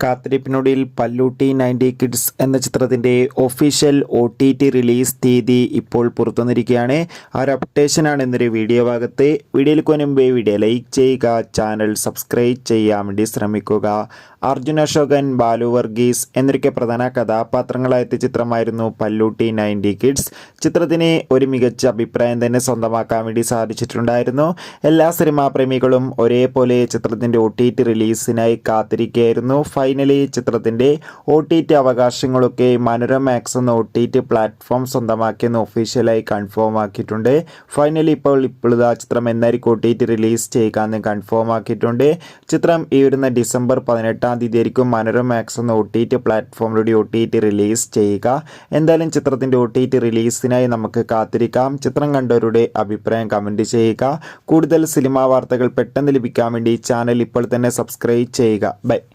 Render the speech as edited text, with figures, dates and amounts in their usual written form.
കാത്തിരിപ്പിനൊടുവിൽ പല്ലൂട്ടി 90 kids എന്ന ചിത്രത്തിൻ്റെ official OTT release തീയതി ഇപ്പോൾ പുറത്തുവന്നിരിക്കുകയാണ്. ആ ഒരു അപ്ഡേഷനാണ് ഇന്നൊരു വീഡിയോ ഭാഗത്ത്. വീഡിയോയിലേക്ക് മുൻപേ വീഡിയോ ലൈക്ക് ചെയ്യുക, ചാനൽ സബ്സ്ക്രൈബ് ചെയ്യാൻ വേണ്ടി ശ്രമിക്കുക. അർജുൻ അശോകൻ, ബാലു വർഗീസ് എന്നൊക്കെ പ്രധാന കഥാപാത്രങ്ങളായെത്തിയ ചിത്രമായിരുന്നു പല്ലൂട്ടി 90 കിഡ്സ്. ചിത്രത്തിന് ഒരു മികച്ച അഭിപ്രായം തന്നെ സ്വന്തമാക്കാൻ വേണ്ടി സാധിച്ചിട്ടുണ്ടായിരുന്നു. എല്ലാ സിനിമാ പ്രേമികളും ഒരേപോലെ ചിത്രത്തിൻ്റെ OTT റിലീസിനായി കാത്തിരിക്കുകയായിരുന്നു. ഫൈനലി ചിത്രത്തിൻ്റെ OTT അവകാശങ്ങളൊക്കെ മനോരമാക്സ് എന്ന OTT പ്ലാറ്റ്ഫോം സ്വന്തമാക്കിയെന്ന് ഒഫീഷ്യലായി കൺഫേം ആക്കിയിട്ടുണ്ട്. ഫൈനലി ഇപ്പോൾ ചിത്രം എന്നായിരിക്കും OTT റിലീസ് ചെയ്യുക എന്ന് കൺഫേം ആക്കിയിട്ടുണ്ട്. ചിത്രം ഈ വരുന്ന ഡിസംബർ 18 തീയതി ആയിരിക്കും മനോരമാക്സ് എന്ന OTT പ്ലാറ്റ്ഫോമിലൂടെ OTT റിലീസ് ചെയ്യുക. എന്തായാലും ചിത്രത്തിൻ്റെ OTT റിലീസിനായി നമുക്ക് കാത്തിരിക്കാം. ചിത്രം കണ്ടവരുടെ അഭിപ്രായം കമൻറ്റ് ചെയ്യുക. കൂടുതൽ സിനിമാ വാർത്തകൾ പെട്ടെന്ന് ലഭിക്കാൻ വേണ്ടി ചാനൽ ഇപ്പോൾ തന്നെ സബ്സ്ക്രൈബ് ചെയ്യുക. ബൈ.